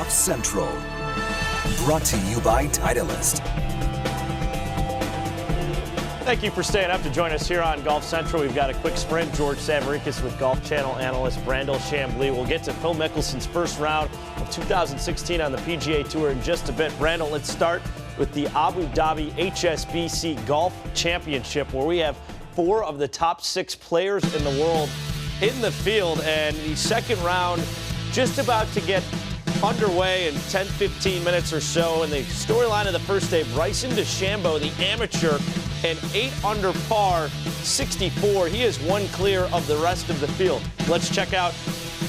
Golf Central. Brought to you by Titleist. Thank you for staying up to join us here on Golf Central. We've got a quick sprint. George Savarickas with Golf Channel analyst Brandel Chambly. We'll get to Phil Mickelson's first round of 2016 on the PGA Tour in just a bit. Brandel, let's start with the Abu Dhabi HSBC Golf Championship, where we have 4 of the top 6 players in the world in the field. And the second round just about to get underway in 10-15 minutes or so. And the storyline of the first day, Bryson DeChambeau, the amateur, an 8 under par, 64. He is 1 clear of the rest of the field. Let's check out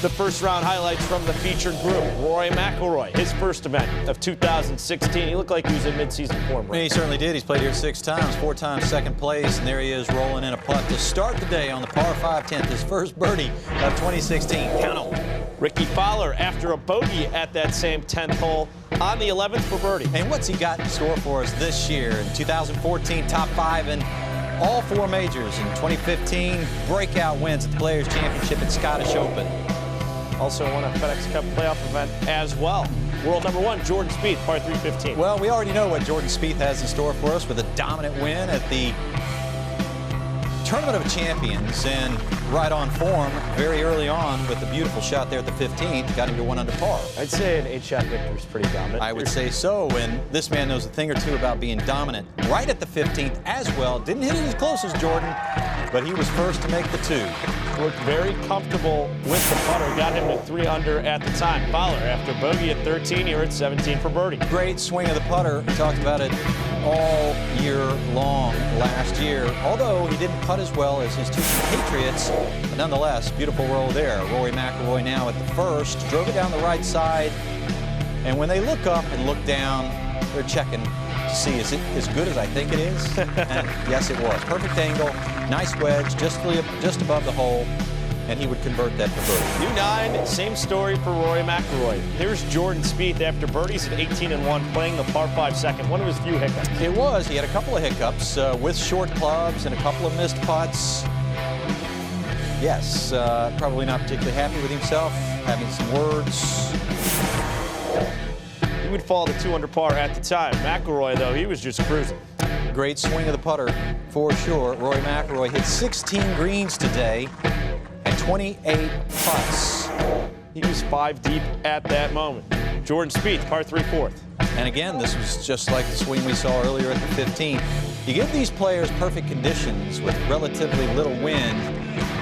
the first round highlights from the featured group. Rory McIlroy, his first event of 2016. He looked like he was in midseason form. Right? He certainly did. He's played here 6 times, 4 times second place, and there he is rolling in a putt to start the day on the par 5 10th, his first birdie of 2016. Count him. Ricky Fowler, after a bogey at that same 10th hole, on the 11th for birdie. And what's he got in store for us this year? In 2014, top 5 in all 4 majors. In 2015, breakout wins at the Players' Championship and Scottish Open. Also won a FedEx Cup playoff event as well. World number 1, Jordan Spieth, par 3 15. Well, we already know what Jordan Spieth has in store for us with a dominant win at the Tournament of Champions, and right on form very early on with the beautiful shot there at the 15th, got him to 1 under par. I'd say an 8-shot victory is pretty dominant. I would say so, and this man knows a thing or two about being dominant. Right at the 15th as well. Didn't hit it as close as Jordan, but he was first to make the 2. Looked very comfortable with the putter. Got him to 3 under at the time. Fowler, after bogey at 13, here at 17 for birdie. Great swing of the putter. We talked about it all year long last year. Although he didn't putt as well as his 2 compatriots, but nonetheless, beautiful roll there. Rory McIlroy now at the first. Drove it down the right side. And when they look up and look down, they're checking to see, is it as good as I think it is? And yes, it was. Perfect angle, nice wedge, just above the hole, and he would convert that to birdie. New 9, same story for Rory McIlroy. Here's Jordan Spieth after birdies at 18 and 1, playing the par 5 second. One of his few hiccups. It was. He had a couple of hiccups with short clubs and a couple of missed putts. Yes, probably not particularly happy with himself, having some words. He would fall to 2 under par at the time. McIlroy, though, he was just cruising. Great swing of the putter for sure. Rory McIlroy hit 16 greens today and 28 putts. He was 5 deep at that moment. Jordan Spieth, par 3 4th. And again, this was just like the swing we saw earlier at the 15th. You give these players perfect conditions with relatively little wind,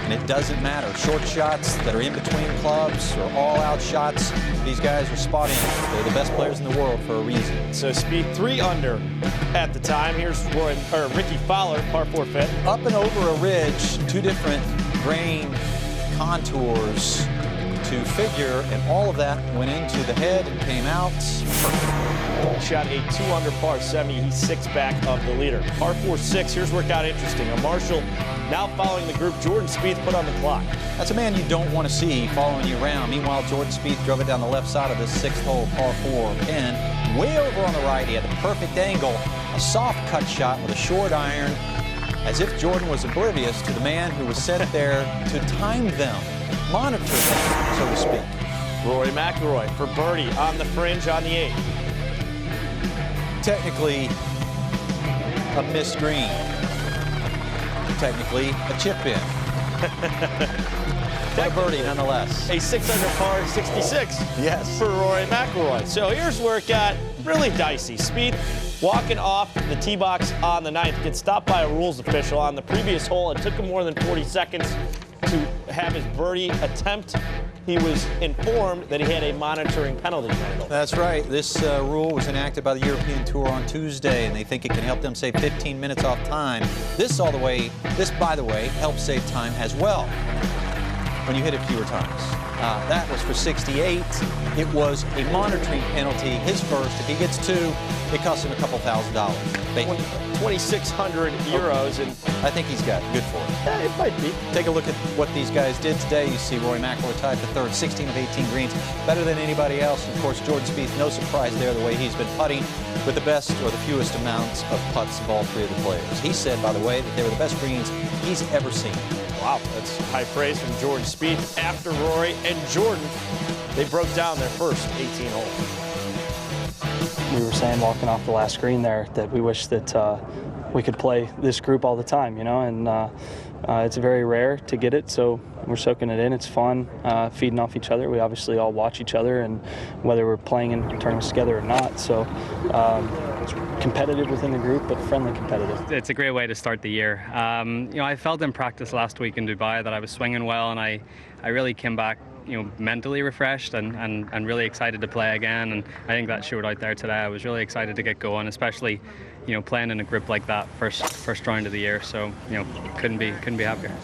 and it doesn't matter. Short shots that are in between clubs or all-out shots, these guys are spot in. They're the best players in the world for a reason. So Spieth 3 under at the time. Here's Ricky Fowler, par 4 5th. Up and over a ridge, 2 different grain contours to figure, and all of that went into the head and came out perfect. Shot a 2 under par 70. He's 6 back of the leader. Par 4 6. Here's where it got interesting. A Marshall now following the group. Jordan Spieth put on the clock. That's a man you don't want to see following you around. Meanwhile, Jordan Spieth drove it down the left side of this 6th hole, par 4 pin. Way over on the right, he had the perfect angle. A soft cut shot with a short iron, as if Jordan was oblivious to the man who was sent there to time them, monitor them, so to speak. Rory McIlroy for birdie on the fringe on the 8th. Technically a missed green. Technically a chip in. But a birdie nonetheless. A 6 under par 66. Yes. For Rory McIlroy. So here's where it got really dicey. Spieth walking off the tee box on the 9th, gets stopped by a rules official on the previous hole. It took him more than 40 seconds to have his birdie attempt. He was informed that he had a monitoring penalty. That's right. This rule was enacted by the European Tour on Tuesday, and they think it can help them save 15 minutes off time. This, by the way, helps save time as well when you hit it fewer times. That was for 68. It was a monitoring penalty, his first. If he gets 2, it costs him a couple $1,000. 2,600 euros, and I think he's got good for it. Yeah, it might be. Take a look at what these guys did today. You see Rory McIlroy tied for 3rd, 16 of 18 greens, better than anybody else. And of course, Jordan Spieth, no surprise there, the way he's been putting with the best or the fewest amounts of putts of all 3 of the players. He said, by the way, that they were the best greens he's ever seen. Wow, that's high praise from Jordan Spieth after Rory and Jordan. they broke down their first 18 holes. We were saying walking off the last green there that we wish that we could play this group all the time, you know, and it's very rare to get it, so we're soaking it in. It's fun, feeding off each other. We obviously all watch each other, and whether we're playing in tournaments together or not, so it's competitive within the group, but friendly competitive. It's a great way to start the year. You know, I felt in practice last week in Dubai that I was swinging well, and I really came back, you know, mentally refreshed and really excited to play again, and I think that showed out there today. I was really excited to get going, especially, you know, playing in a group like that first round of the year, so, you know, couldn't be happier.